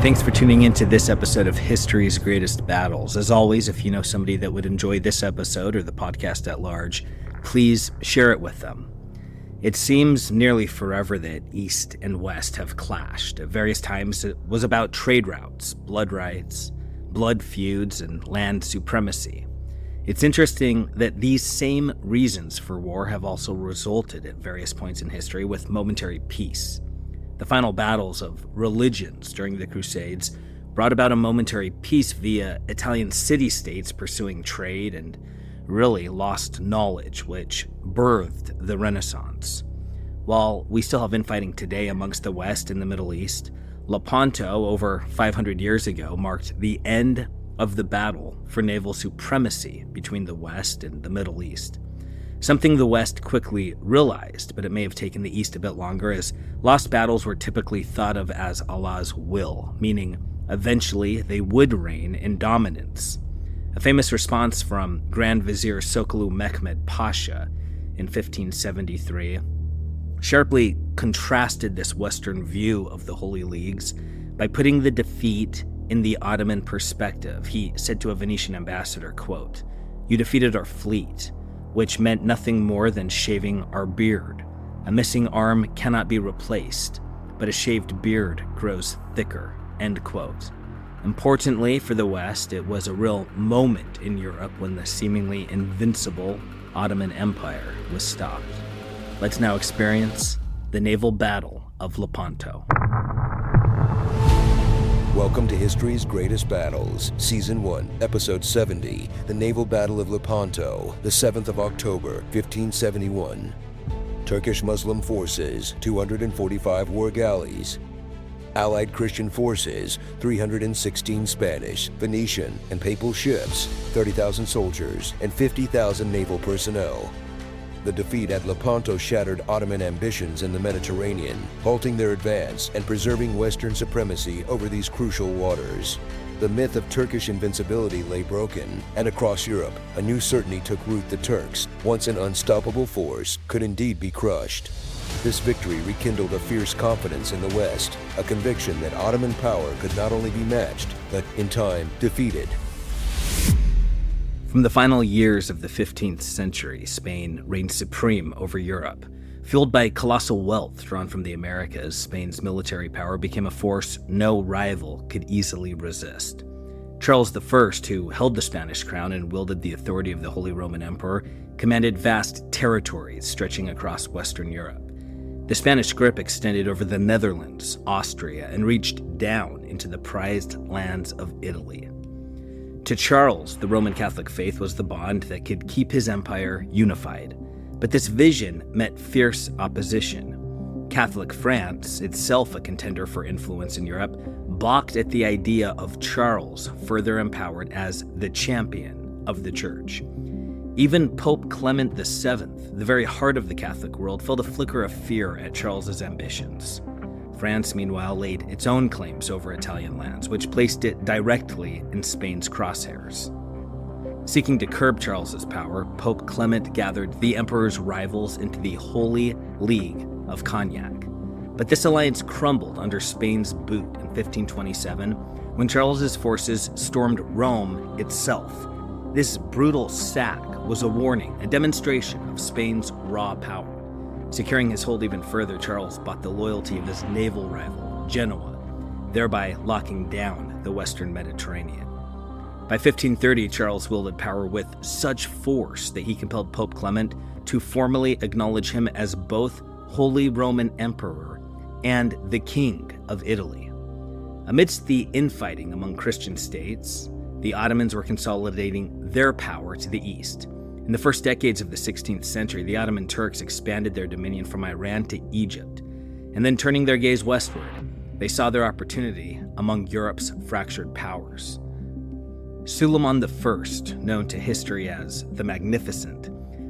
Thanks for tuning in to this episode of History's Greatest Battles. As always, if you know somebody that would enjoy this episode or the podcast at large, please share it with them. It seems nearly forever that East and West have clashed. At various times, it was about trade routes, blood rights, blood feuds, and land supremacy. It's interesting that these same reasons for war have also resulted at various points in history with momentary peace. The final battles of religions during the Crusades brought about a momentary peace via Italian city-states pursuing trade and really lost knowledge, which birthed the Renaissance. While we still have infighting today amongst the West and the Middle East, Lepanto, over 500 years ago, marked the end of the battle for naval supremacy between the West and the Middle East. Something the West quickly realized, but it may have taken the East a bit longer, as lost battles were typically thought of as Allah's will, meaning eventually they would reign in dominance. A famous response from Grand Vizier Sokolu Mehmed Pasha in 1573 sharply contrasted this Western view of the Holy Leagues by putting the defeat in the Ottoman perspective. He said to a Venetian ambassador, quote, "You defeated our fleet, which meant nothing more than shaving our beard. A missing arm cannot be replaced, but a shaved beard grows thicker," end quote. Importantly for the West, it was a real moment in Europe when the seemingly invincible Ottoman Empire was stopped. Let's now experience the naval battle of Lepanto. Welcome to History's Greatest Battles, Season 1, Episode 70, The Naval Battle of Lepanto, the 7th of October, 1571. Turkish Muslim forces, 245 war galleys. Allied Christian forces, 316 Spanish, Venetian, and Papal ships, 30,000 soldiers, and 50,000 naval personnel. The defeat at Lepanto shattered Ottoman ambitions in the Mediterranean, halting their advance and preserving Western supremacy over these crucial waters. The myth of Turkish invincibility lay broken, and across Europe, a new certainty took root: the Turks, once an unstoppable force, could indeed be crushed. This victory rekindled a fierce confidence in the West, a conviction that Ottoman power could not only be matched, but, in time, defeated. From the final years of the 15th century, Spain reigned supreme over Europe. Fueled by colossal wealth drawn from the Americas, Spain's military power became a force no rival could easily resist. Charles I, who held the Spanish crown and wielded the authority of the Holy Roman Emperor, commanded vast territories stretching across Western Europe. The Spanish grip extended over the Netherlands, Austria, and reached down into the prized lands of Italy. To Charles, the Roman Catholic faith was the bond that could keep his empire unified. But this vision met fierce opposition. Catholic France, itself a contender for influence in Europe, balked at the idea of Charles, further empowered as the champion of the Church. Even Pope Clement VII, the very heart of the Catholic world, felt a flicker of fear at Charles's ambitions. France, meanwhile, laid its own claims over Italian lands, which placed it directly in Spain's crosshairs. Seeking to curb Charles's power, Pope Clement gathered the emperor's rivals into the Holy League of Cognac. But this alliance crumbled under Spain's boot in 1527, when Charles's forces stormed Rome itself. This brutal sack was a warning, a demonstration of Spain's raw power. Securing his hold even further, Charles bought the loyalty of his naval rival, Genoa, thereby locking down the Western Mediterranean. By 1530, Charles wielded power with such force that he compelled Pope Clement to formally acknowledge him as both Holy Roman Emperor and the King of Italy. Amidst the infighting among Christian states, the Ottomans were consolidating their power to the east. In the first decades of the 16th century, the Ottoman Turks expanded their dominion from Iran to Egypt, and then turning their gaze westward, they saw their opportunity among Europe's fractured powers. Suleiman I, known to history as the Magnificent,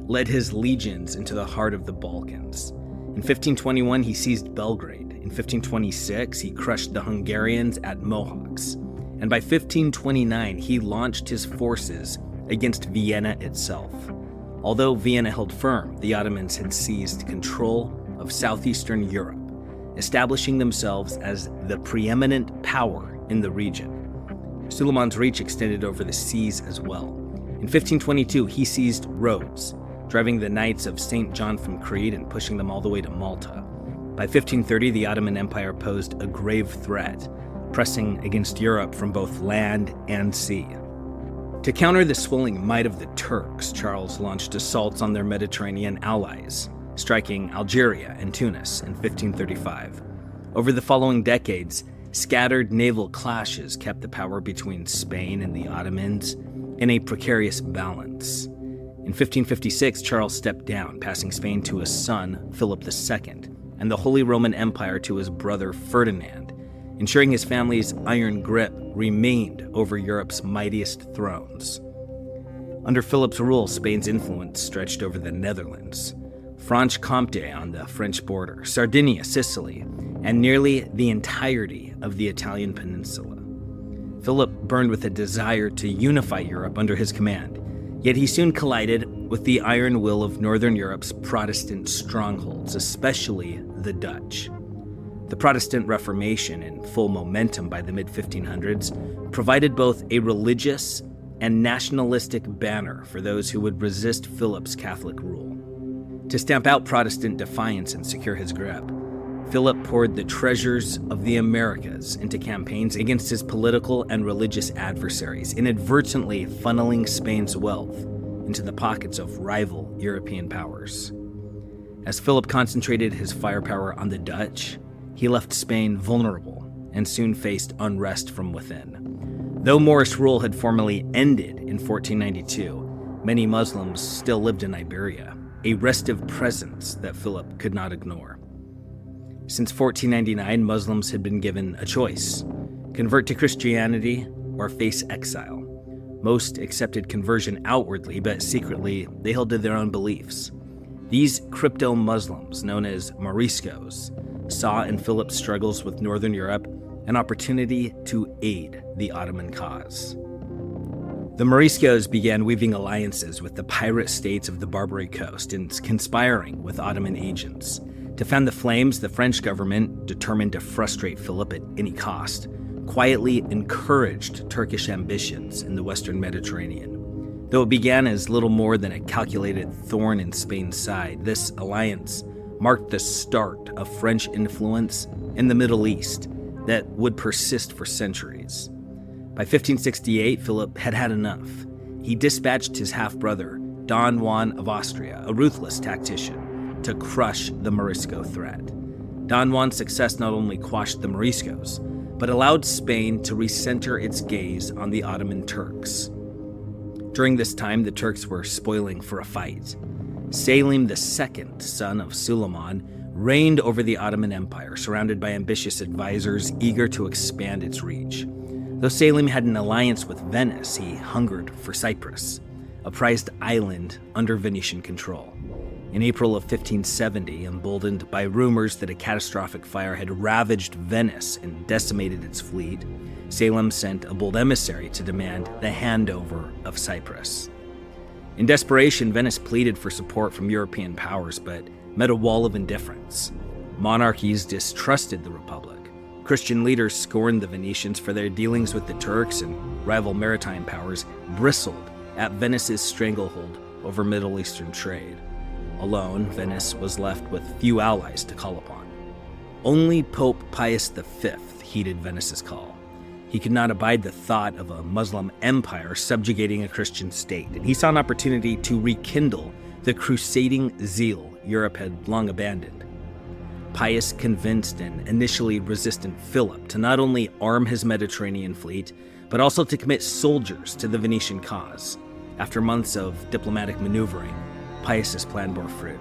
led his legions into the heart of the Balkans. In 1521, he seized Belgrade. In 1526, he crushed the Hungarians at Mohacs. And by 1529, he launched his forces against Vienna itself. Although Vienna held firm, the Ottomans had seized control of southeastern Europe, establishing themselves as the preeminent power in the region. Suleiman's reach extended over the seas as well. In 1522, he seized Rhodes, driving the Knights of St. John from Crete and pushing them all the way to Malta. By 1530, the Ottoman Empire posed a grave threat, pressing against Europe from both land and sea. To counter the swelling might of the Turks, Charles launched assaults on their Mediterranean allies, striking Algeria and Tunis in 1535. Over the following decades, scattered naval clashes kept the power between Spain and the Ottomans in a precarious balance. In 1556, Charles stepped down, passing Spain to his son, Philip II, and the Holy Roman Empire to his brother Ferdinand, ensuring his family's iron grip remained over Europe's mightiest thrones. Under Philip's rule, Spain's influence stretched over the Netherlands, Franche-Comté on the French border, Sardinia, Sicily, and nearly the entirety of the Italian peninsula. Philip burned with a desire to unify Europe under his command, yet he soon collided with the iron will of Northern Europe's Protestant strongholds, especially the Dutch. The Protestant Reformation, in full momentum by the mid-1500s, provided both a religious and nationalistic banner for those who would resist Philip's Catholic rule. To stamp out Protestant defiance and secure his grip, Philip poured the treasures of the Americas into campaigns against his political and religious adversaries, inadvertently funneling Spain's wealth into the pockets of rival European powers. As Philip concentrated his firepower on the Dutch, he left Spain vulnerable and soon faced unrest from within. Though Moorish rule had formally ended in 1492, many Muslims still lived in Iberia, a restive presence that Philip could not ignore. Since 1499, Muslims had been given a choice: convert to Christianity or face exile. Most accepted conversion outwardly, but secretly they held to their own beliefs. These crypto-Muslims, known as Moriscos, saw in Philip's struggles with Northern Europe an opportunity to aid the Ottoman cause. The Moriscos began weaving alliances with the pirate states of the Barbary coast and conspiring with Ottoman agents. To fan the flames, the French government, determined to frustrate Philip at any cost, quietly encouraged Turkish ambitions in the Western Mediterranean. Though it began as little more than a calculated thorn in Spain's side, this alliance marked the start of French influence in the Middle East that would persist for centuries. By 1568, Philip had had enough. He dispatched his half-brother, Don Juan of Austria, a ruthless tactician, to crush the Morisco threat. Don Juan's success not only quashed the Moriscos, but allowed Spain to recenter its gaze on the Ottoman Turks. During this time, the Turks were spoiling for a fight. Selim II, son of Suleiman, reigned over the Ottoman Empire, surrounded by ambitious advisors eager to expand its reach. Though Selim had an alliance with Venice, he hungered for Cyprus, a prized island under Venetian control. In April of 1570, emboldened by rumors that a catastrophic fire had ravaged Venice and decimated its fleet, Selim sent a bold emissary to demand the handover of Cyprus. In desperation, Venice pleaded for support from European powers, but met a wall of indifference. Monarchies distrusted the Republic. Christian leaders scorned the Venetians for their dealings with the Turks, and rival maritime powers bristled at Venice's stranglehold over Middle Eastern trade. Alone, Venice was left with few allies to call upon. Only Pope Pius V heeded Venice's call. He could not abide the thought of a Muslim empire subjugating a Christian state, and he saw an opportunity to rekindle the crusading zeal Europe had long abandoned. Pius convinced an initially resistant Philip to not only arm his Mediterranean fleet, but also to commit soldiers to the Venetian cause. After months of diplomatic maneuvering, Pius's plan bore fruit,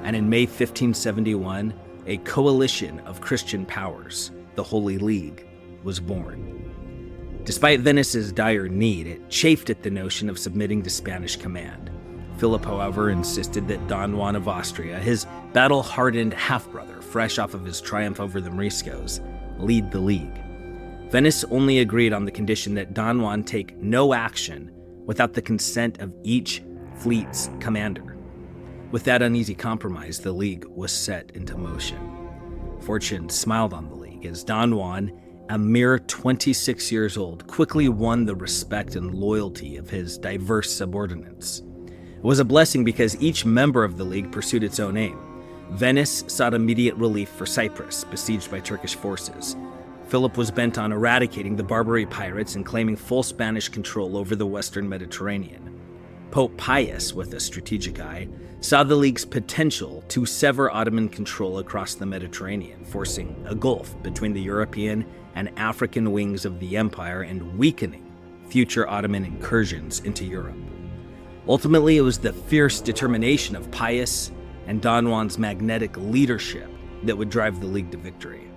and in May 1571, a coalition of Christian powers, the Holy League, was born. Despite Venice's dire need, it chafed at the notion of submitting to Spanish command. Philip, however, insisted that Don Juan of Austria, his battle-hardened half-brother, fresh off of his triumph over the Moriscos, lead the League. Venice only agreed on the condition that Don Juan take no action without the consent of each fleet's commander. With that uneasy compromise, the League was set into motion. Fortune smiled on the League as Don Juan, a mere 26 years old, quickly won the respect and loyalty of his diverse subordinates. It was a blessing because each member of the League pursued its own aim. Venice sought immediate relief for Cyprus, besieged by Turkish forces. Philip was bent on eradicating the Barbary pirates and claiming full Spanish control over the western Mediterranean. Pope Pius, with a strategic eye, saw the League's potential to sever Ottoman control across the Mediterranean, forcing a gulf between the European and African wings of the empire and weakening future Ottoman incursions into Europe. Ultimately, it was the fierce determination of Pius and Don Juan's magnetic leadership that would drive the League to victory.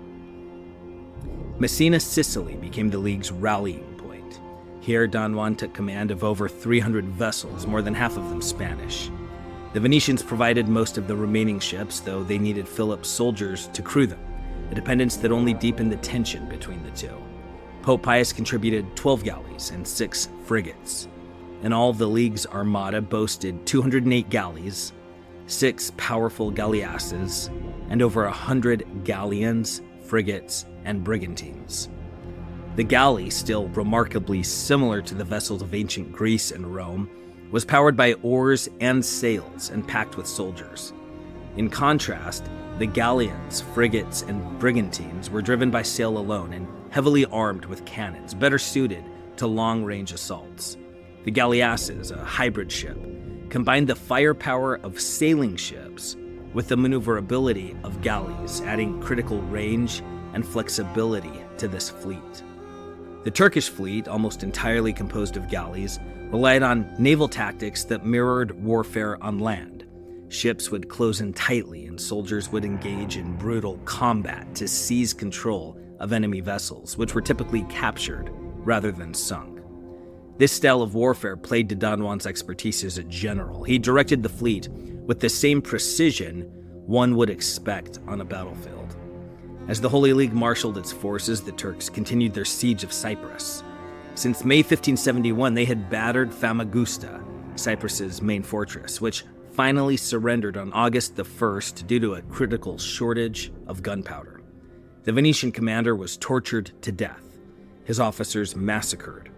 Messina, Sicily became the League's rallying point. Here, Don Juan took command of over 300 vessels, more than half of them Spanish. The Venetians provided most of the remaining ships, though they needed Philip's soldiers to crew them, a dependence that only deepened the tension between the two. Pope Pius contributed 12 galleys and 6 frigates. In all, the League's armada boasted 208 galleys, 6 powerful galleasses, and over 100 galleons, frigates, and brigantines. The galley, still remarkably similar to the vessels of ancient Greece and Rome, was powered by oars and sails and packed with soldiers. In contrast, the galleons, frigates, and brigantines were driven by sail alone and heavily armed with cannons, better suited to long-range assaults. The galleasses, a hybrid ship, combined the firepower of sailing ships with the maneuverability of galleys, adding critical range and flexibility to this fleet. The Turkish fleet, almost entirely composed of galleys, relied on naval tactics that mirrored warfare on land. Ships would close in tightly and soldiers would engage in brutal combat to seize control of enemy vessels, which were typically captured rather than sunk. This style of warfare played to Don Juan's expertise as a general. He directed the fleet with the same precision one would expect on a battlefield. As the Holy League marshaled its forces, the Turks continued their siege of Cyprus. Since May 1571, they had battered Famagusta, Cyprus's main fortress, which finally surrendered on August the 1st due to a critical shortage of gunpowder. The Venetian commander was tortured to death, his officers massacred,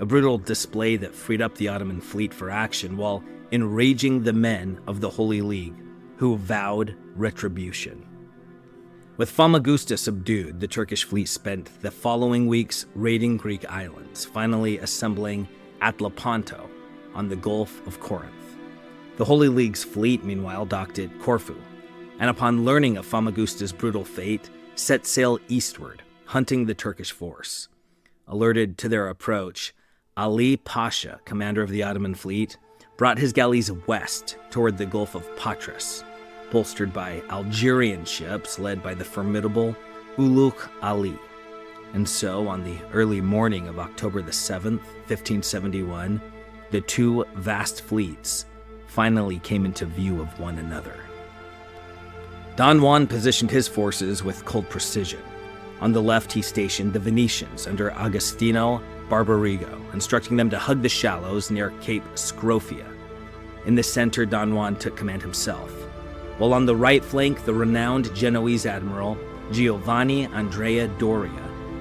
a brutal display that freed up the Ottoman fleet for action while enraging the men of the Holy League, who vowed retribution. With Famagusta subdued, the Turkish fleet spent the following weeks raiding Greek islands, finally assembling at Lepanto on the Gulf of Corinth. The Holy League's fleet, meanwhile, docked at Corfu, and upon learning of Famagusta's brutal fate, set sail eastward, hunting the Turkish force. Alerted to their approach, Ali Pasha, commander of the Ottoman fleet, brought his galleys west toward the Gulf of Patras, bolstered by Algerian ships led by the formidable Uluk Ali. And so, on the early morning of October the 7th, 1571, the two vast fleets finally came into view of one another. Don Juan positioned his forces with cold precision. On the left, he stationed the Venetians under Agostino Barbarigo, instructing them to hug the shallows near Cape Scrofia. In the center, Don Juan took command himself, while on the right flank, the renowned Genoese admiral Giovanni Andrea Doria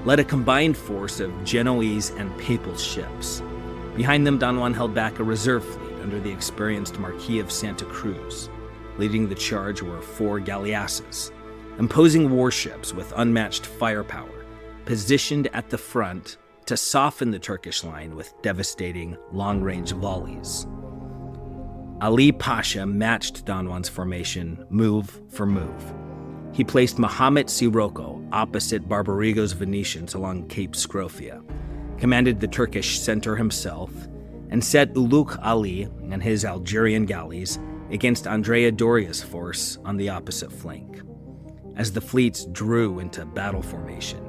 led a combined force of Genoese and Papal ships. Behind them, Don Juan held back a reserve fleet under the experienced Marquis of Santa Cruz. Leading the charge were 4 galleasses, imposing warships with unmatched firepower, positioned at the front to soften the Turkish line with devastating long-range volleys. Ali Pasha matched Don Juan's formation move for move. He placed Mohammed Sirocco opposite Barbarigo's Venetians along Cape Scrofia, commanded the Turkish center himself, and set Uluk Ali and his Algerian galleys against Andrea Doria's force on the opposite flank. As the fleets drew into battle formation,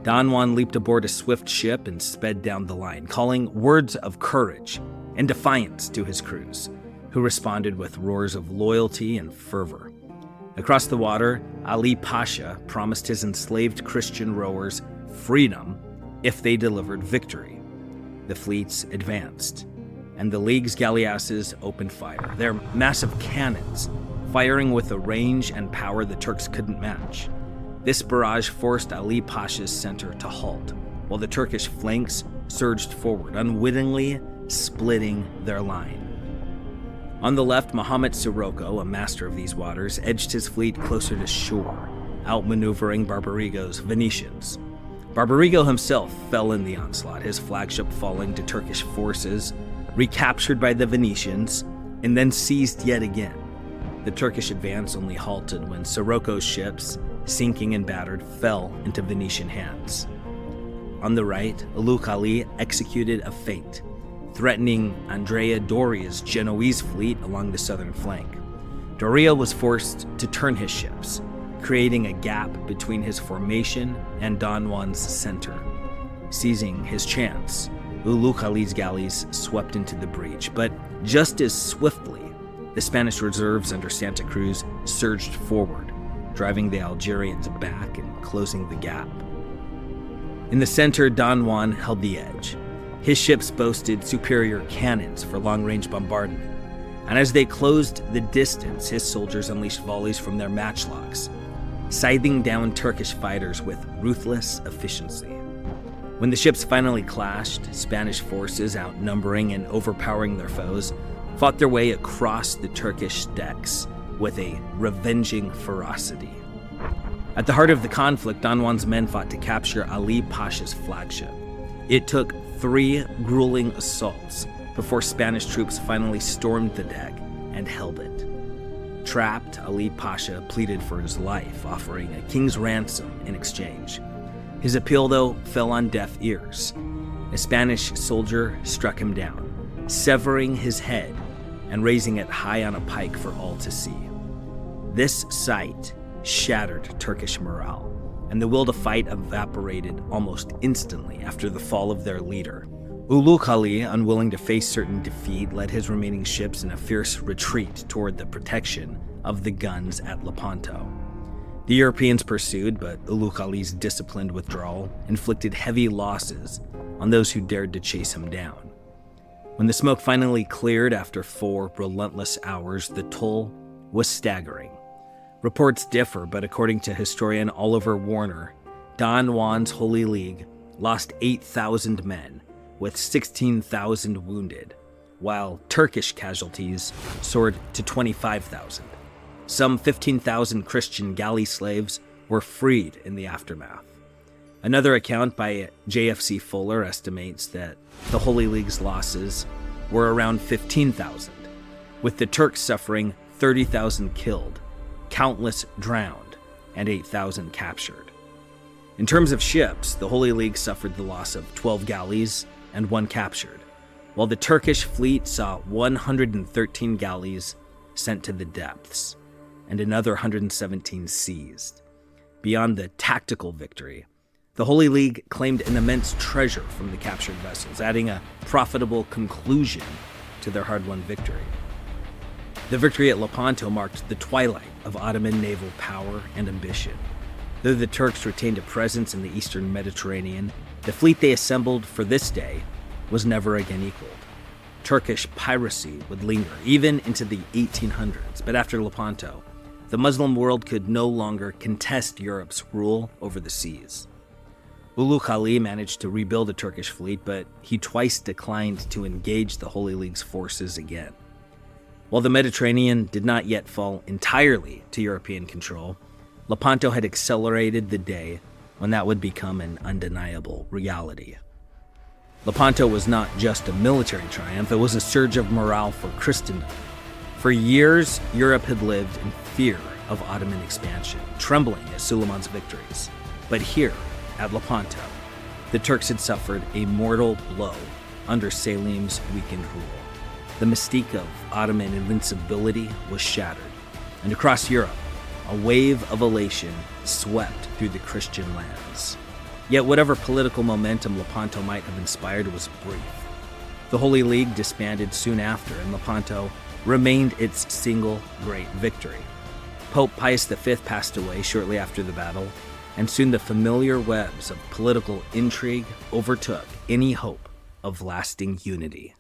Don Juan leaped aboard a swift ship and sped down the line, calling words of courage and defiance to his crews, who responded with roars of loyalty and fervor. Across the water, Ali Pasha promised his enslaved Christian rowers freedom if they delivered victory. The fleets advanced, and the League's galleasses opened fire, their massive cannons firing with a range and power the Turks couldn't match. This barrage forced Ali Pasha's center to halt, while the Turkish flanks surged forward, unwittingly splitting their line. On the left, Muhammad Sirocco, a master of these waters, edged his fleet closer to shore, outmaneuvering Barbarigo's Venetians. Barbarigo himself fell in the onslaught, his flagship falling to Turkish forces, recaptured by the Venetians, and then seized yet again. The Turkish advance only halted when Sirocco's ships, sinking and battered, fell into Venetian hands. On the right, Ulugh Ali executed a feint, threatening Andrea Doria's Genoese fleet along the southern flank. Doria was forced to turn his ships, creating a gap between his formation and Don Juan's center. Seizing his chance, Ulugh Ali's galleys swept into the breach, but just as swiftly, the Spanish reserves under Santa Cruz surged forward, driving the Algerians back and closing the gap. In the center, Don Juan held the edge. His ships boasted superior cannons for long-range bombardment, and as they closed the distance, his soldiers unleashed volleys from their matchlocks, scything down Turkish fighters with ruthless efficiency. When the ships finally clashed, Spanish forces, outnumbering and overpowering their foes, fought their way across the Turkish decks with a revenging ferocity. At the heart of the conflict, Don Juan's men fought to capture Ali Pasha's flagship. It took 3 grueling assaults before Spanish troops finally stormed the deck and held it. Trapped, Ali Pasha pleaded for his life, offering a king's ransom in exchange. His appeal, though, fell on deaf ears. A Spanish soldier struck him down, severing his head and raising it high on a pike for all to see. This sight shattered Turkish morale, and the will to fight evaporated almost instantly after the fall of their leader. Ulugh Ali, unwilling to face certain defeat, led his remaining ships in a fierce retreat toward the protection of the guns at Lepanto. The Europeans pursued, but Ulugh Ali's disciplined withdrawal inflicted heavy losses on those who dared to chase him down. When the smoke finally cleared after 4 relentless hours, the toll was staggering. Reports differ, but according to historian Oliver Warner, Don Juan's Holy League lost 8,000 men, with 16,000 wounded, while Turkish casualties soared to 25,000. Some 15,000 Christian galley slaves were freed in the aftermath. Another account by J.F.C. Fuller estimates that the Holy League's losses were around 15,000, with the Turks suffering 30,000 killed, countless drowned, and 8,000 captured. In terms of ships, the Holy League suffered the loss of 12 galleys and 1 captured, while the Turkish fleet saw 113 galleys sent to the depths and another 117 seized. Beyond the tactical victory, the Holy League claimed an immense treasure from the captured vessels, adding a profitable conclusion to their hard-won victory. The victory at Lepanto marked the twilight of Ottoman naval power and ambition. Though the Turks retained a presence in the eastern Mediterranean, the fleet they assembled for this day was never again equaled. Turkish piracy would linger even into the 1800s, but after Lepanto, the Muslim world could no longer contest Europe's rule over the seas. Ulugh Ali managed to rebuild a Turkish fleet, but he twice declined to engage the Holy League's forces again. While the Mediterranean did not yet fall entirely to European control, Lepanto had accelerated the day when that would become an undeniable reality. Lepanto was not just a military triumph, it was a surge of morale for Christendom. For years, Europe had lived in fear of Ottoman expansion, trembling at Suleiman's victories. But here, at Lepanto, the Turks had suffered a mortal blow under Selim's weakened rule. The mystique of Ottoman invincibility was shattered, and across Europe, a wave of elation swept through the Christian lands. Yet whatever political momentum Lepanto might have inspired was brief. The Holy League disbanded soon after, and Lepanto remained its single great victory. Pope Pius V passed away shortly after the battle, and soon the familiar webs of political intrigue overtook any hope of lasting unity.